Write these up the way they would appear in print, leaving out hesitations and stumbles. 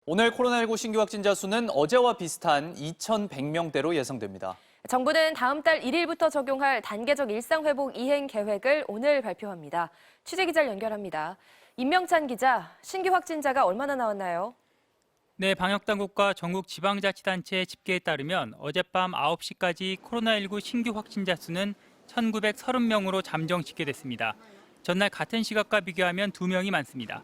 오늘 코로나19 신규 확진자 수는 어제와 비슷한 2,100명대로 예상됩니다. 정부는 다음 달 1일부터 적용할 단계적 일상회복 이행 계획을 오늘 발표합니다. 취재기자를 연결합니다. 임명찬 기자, 신규 확진자가 얼마나 나왔나요? 네, 방역당국과 전국 지방자치단체 집계에 따르면 어젯밤 9시까지 코로나19 신규 확진자 수는 1,930명으로 잠정 집계됐습니다. 전날 같은 시각과 비교하면 2명이 많습니다.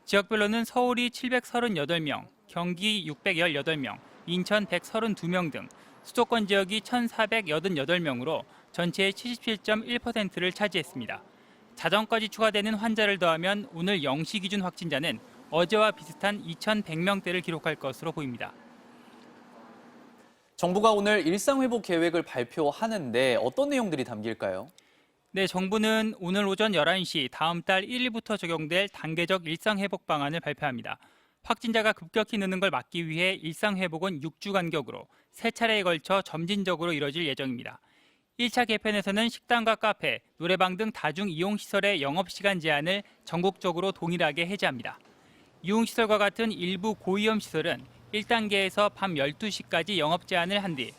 지역별로는 서울이 738명, 경기 618명, 인천 132명 등 수도권 지역이 1,488명으로 전체의 77.1%를 차지했습니다. 자정까지 추가되는 환자를 더하면 오늘 0시 기준 확진자는 어제와 비슷한 2,100명대를 기록할 것으로 보입니다. 정부가 오늘 일상회복 계획을 발표하는데 어떤 내용들이 담길까요? 네, 정부는 오늘 오전 11시 다음 달 1일부터 적용될 단계적 일상회복 방안을 발표합니다. 확진자가 급격히 느는 걸 막기 위해 일상회복은 6주 간격으로 3차례에 걸쳐 점진적으로 이뤄질 예정입니다. 1차 개편에서는 식당과 카페, 노래방 등 다중이용시설의 영업시간 제한을 전국적으로 동일하게 해제합니다. 이용시설과 같은 일부 고위험 시설은 1단계에서 밤 12시까지 영업 제한을 한 뒤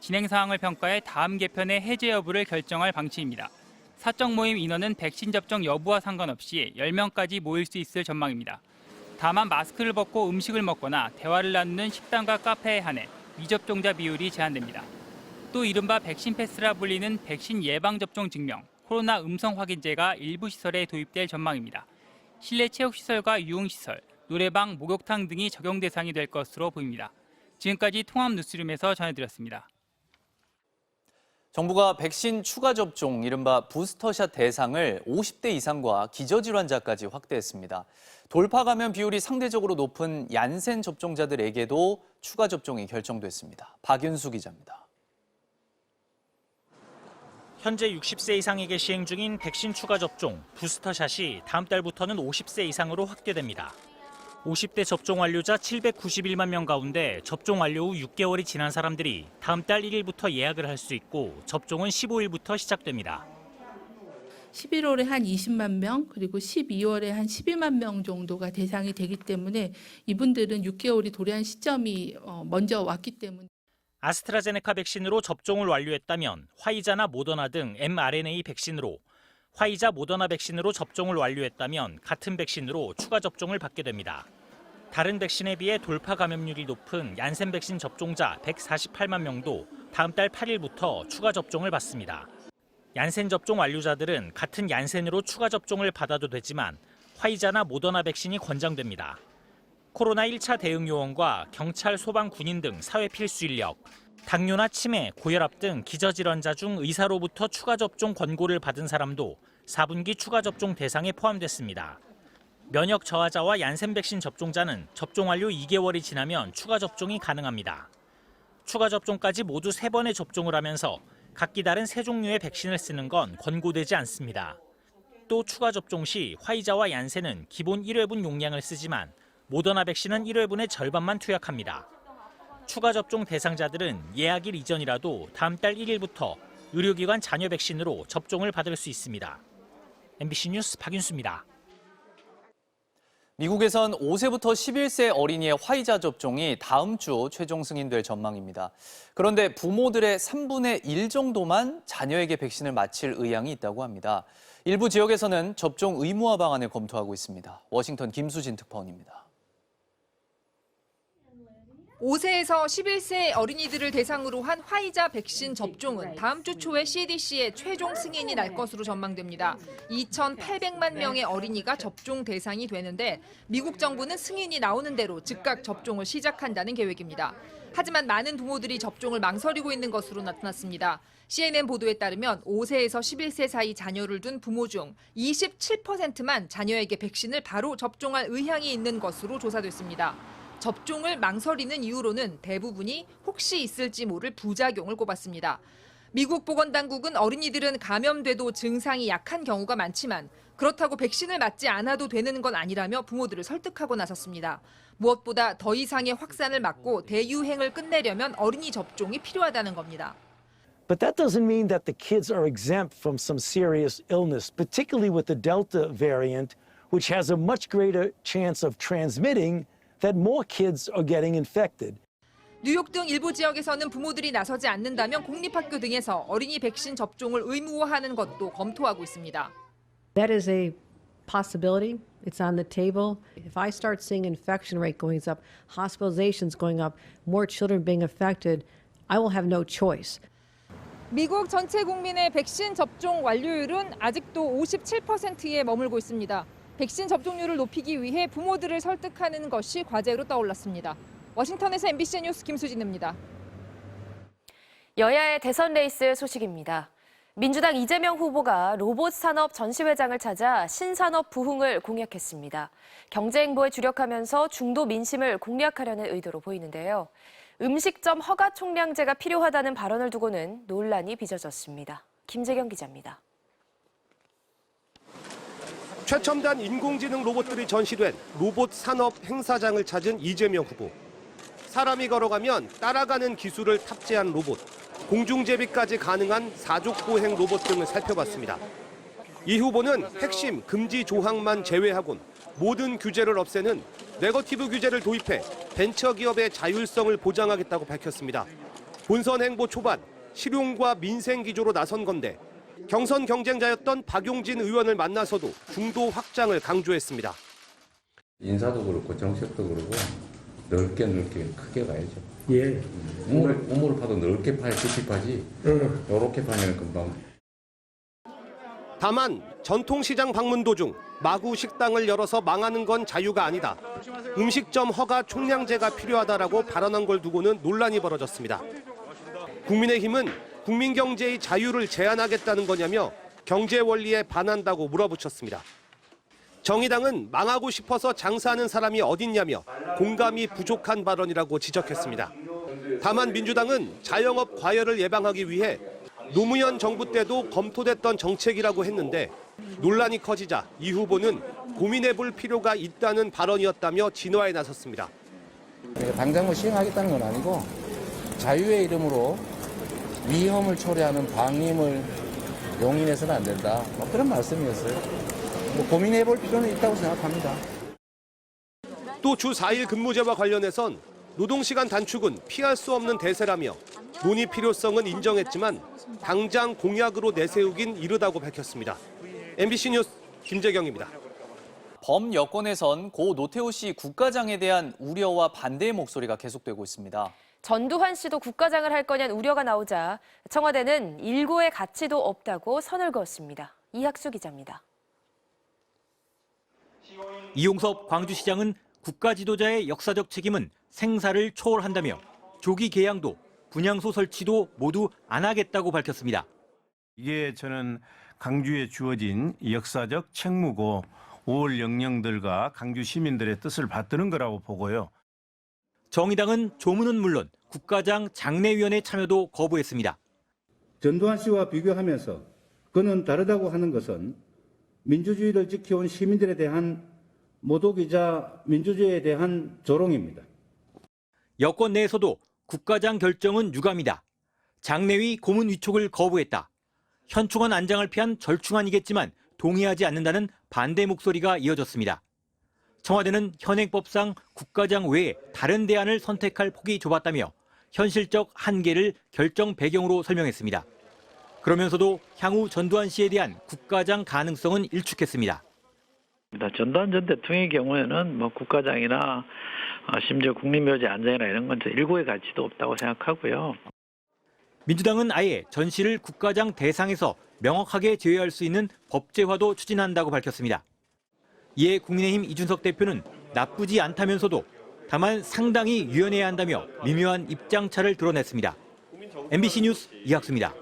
진행 상황을 평가해 다음 개편의 해제 여부를 결정할 방침입니다. 사적 모임 인원은 백신 접종 여부와 상관없이 10명까지 모일 수 있을 전망입니다. 다만 마스크를 벗고 음식을 먹거나 대화를 나누는 식당과 카페에 한해 미접종자 비율이 제한됩니다. 또 이른바 백신 패스라 불리는 백신 예방접종 증명, 코로나 음성 확인제가 일부 시설에 도입될 전망입니다. 실내 체육시설과 유흥시설, 노래방, 목욕탕 등이 적용 대상이 될 것으로 보입니다. 지금까지 통합뉴스룸에서 전해드렸습니다. 정부가 백신 추가 접종, 이른바 부스터샷 대상을 50대 이상과 기저질환자까지 확대했습니다. 돌파 감염 비율이 상대적으로 높은 얀센 접종자들에게도 추가 접종이 결정됐습니다. 박윤수 기자입니다. 현재 60세 이상에게 시행 중인 백신 추가 접종, 부스터샷이 다음 달부터는 50세 이상으로 확대됩니다. 50대 접종 완료자 791만 명 가운데 접종 완료 후 6개월이 지난 사람들이 다음 달 1일부터 예약을 할 수 있고 접종은 15일부터 시작됩니다. 11월에 한 20만 명, 그리고 12월에 한 11만 명 정도가 대상이 되기 때문에 이분들은 6개월이 도래한 시점이 먼저 왔기 때문에. 아스트라제네카 백신으로 접종을 완료했다면 화이자나 모더나 등 mRNA 백신으로, 화이자 모더나 백신으로 접종을 완료했다면 같은 백신으로 추가 접종을 받게 됩니다. 다른 백신에 비해 돌파 감염률이 높은 얀센 백신 접종자 148만 명도 다음 달 8일부터 추가 접종을 받습니다. 얀센 접종 완료자들은 같은 얀센으로 추가 접종을 받아도 되지만 화이자나 모더나 백신이 권장됩니다. 코로나 1차 대응 요원과 경찰, 소방, 군인 등 사회 필수 인력, 당뇨나 치매, 고혈압 등 기저질환자 중 의사로부터 추가 접종 권고를 받은 사람도 4분기 추가 접종 대상에 포함됐습니다. 면역 저하자와 얀센 백신 접종자는 접종 완료 2개월이 지나면 추가 접종이 가능합니다. 추가 접종까지 모두 3번의 접종을 하면서 각기 다른 3종류의 백신을 쓰는 건 권고되지 않습니다. 또 추가 접종 시 화이자와 얀센은 기본 1회분 용량을 쓰지만 모더나 백신은 1회분의 절반만 투약합니다. 추가 접종 대상자들은 예약일 이전이라도 다음 달 1일부터 의료기관 잔여 백신으로 접종을 받을 수 있습니다. MBC 뉴스 박윤수입니다. 미국에선 5세부터 11세 어린이의 화이자 접종이 다음 주 최종 승인될 전망입니다. 그런데 부모들의 3분의 1 정도만 자녀에게 백신을 맞힐 의향이 있다고 합니다. 일부 지역에서는 접종 의무화 방안을 검토하고 있습니다. 워싱턴 김수진 특파원입니다. 5세에서 11세 어린이들을 대상으로 한 화이자 백신 접종은 다음 주 초에 CDC의 최종 승인이 날 것으로 전망됩니다. 2,800만 명의 어린이가 접종 대상이 되는데 미국 정부는 승인이 나오는 대로 즉각 접종을 시작한다는 계획입니다. 하지만 많은 부모들이 접종을 망설이고 있는 것으로 나타났습니다. CNN 보도에 따르면 5세에서 11세 사이 자녀를 둔 부모 중 27%만 자녀에게 백신을 바로 접종할 의향이 있는 것으로 조사됐습니다. 접종을 망설이는 이유로는 대부분이 혹시 있을지 모를 부작용을 꼽았습니다. 미국 보건당국은 어린이들은 감염돼도 증상이 약한 경우가 많지만 그렇다고 백신을 맞지 않아도 되는 건 아니라며 부모들을 설득하고 나섰습니다. 무엇보다 더 이상의 확산을 막고 대유행을 끝내려면 어린이 접종이 필요하다는 겁니다. But that doesn't mean that the kids are exempt from some serious illness, particularly with the Delta variant, which has a much greater chance of transmitting, that more kids are getting infected. 뉴욕 등 일부 지역에서는 부모들이 나서지 않는다면 공립학교 등에서 어린이 백신 접종을 의무화하는 것도 검토하고 있습니다. That is a possibility. It's on the table. If I start seeing infection rate going up, hospitalizations going up, more children being affected, I will have no choice. 미국 전체 국민의 백신 접종 완료율은 아직도 57%에 머물고 있습니다. 백신 접종률을 높이기 위해 부모들을 설득하는 것이 과제로 떠올랐습니다. 워싱턴에서 MBC 뉴스 김수진입니다. 여야의 대선 레이스 소식입니다. 민주당 이재명 후보가 로봇 산업 전시회장을 찾아 신산업 부흥을 공약했습니다. 경제 행보에 주력하면서 중도 민심을 공략하려는 의도로 보이는데요. 음식점 허가 총량제가 필요하다는 발언을 두고는 논란이 빚어졌습니다. 김재경 기자입니다. 최첨단 인공지능 로봇들이 전시된 로봇 산업 행사장을 찾은 이재명 후보. 사람이 걸어가면 따라가는 기술을 탑재한 로봇, 공중제비까지 가능한 사족보행 로봇 등을 살펴봤습니다. 이 후보는 핵심 금지 조항만 제외하곤 모든 규제를 없애는 네거티브 규제를 도입해 벤처기업의 자율성을 보장하겠다고 밝혔습니다. 본선 행보 초반 실용과 민생 기조로 나선 건데 경선 경쟁자였던 박용진 의원을 만나서도 중도 확장을 강조했습니다. 인사도 그렇고 정책도 그렇고 넓게 크게 가야죠. 예. 우물을 파도 넓게 파야 깊이 파지. 이렇게 파면 금방. 다만 전통시장 방문 도중 마구 식당을 열어서 망하는 건 자유가 아니다. 음식점 허가 총량제가 필요하다라고 발언한 걸 두고는 논란이 벌어졌습니다. 국민의힘은 국민 경제의 자유를 제한하겠다는 거냐며 경제 원리에 반한다고 물어붙였습니다. 정의당은 망하고 싶어서 장사하는 사람이 어딨냐며 공감이 부족한 발언이라고 지적했습니다. 다만 민주당은 자영업 과열을 예방하기 위해 노무현 정부 때도 검토됐던 정책이라고 했는데 논란이 커지자 이 후보는 고민해볼 필요가 있다는 발언이었다며 진화에 나섰습니다. 당장 시행하겠다는 건 아니고 자유의 이름으로 위험을 초래하는 방임을 용인해서는 안 된다. 그런 말씀이었어요. 고민해볼 필요는 있다고 생각합니다. 또 주 4일 근무제와 관련해선 노동시간 단축은 피할 수 없는 대세라며 논의 필요성은 인정했지만 당장 공약으로 내세우긴 이르다고 밝혔습니다. MBC 뉴스 김재경입니다. 범여권에선 고 노태우 씨 국가장에 대한 우려와 반대의 목소리가 계속되고 있습니다. 전두환 씨도 국가장을 할 거냐는 우려가 나오자 청와대는 일고의 가치도 없다고 선을 그었습니다. 이학수 기자입니다. 이용섭 광주시장은 국가 지도자의 역사적 책임은 생사를 초월한다며 조기 개양도 분향소 설치도 모두 안 하겠다고 밝혔습니다. 이게 저는 강주에 주어진 역사적 책무고 5월 영령들과 강주 시민들의 뜻을 받드는 거라고 보고요. 정의당은 조문은 물론 국가장 장례위원회 참여도 거부했습니다. 전두환 씨와 비교하면서 그는 다르다고 하는 것은 민주주의를 지켜온 시민들에 대한 모독이자 민주주의에 대한 조롱입니다. 여권 내에서도 국가장 결정은 유감이다. 장례위 고문 위촉을 거부했다. 현충원 안장을 피한 절충안이겠지만 동의하지 않는다는 반대 목소리가 이어졌습니다. 청와대는 현행법상 국가장 외에 다른 대안을 선택할 폭이 좁았다며 현실적 한계를 결정 배경으로 설명했습니다. 그러면서도 향후 전두환 씨에 대한 국가장 가능성은 일축했습니다. 전두환 전 대통령의 경우에는 국가장이나 심지어 국립묘지 안장이나 이런 건 일고의 가치도 없다고 생각하고요. 민주당은 아예 전시를 국가장 대상에서 명확하게 제외할 수 있는 법제화도 추진한다고 밝혔습니다. 이에 국민의힘 이준석 대표는 나쁘지 않다면서도 다만 상당히 유연해야 한다며 미묘한 입장차를 드러냈습니다. MBC 뉴스 이학수입니다.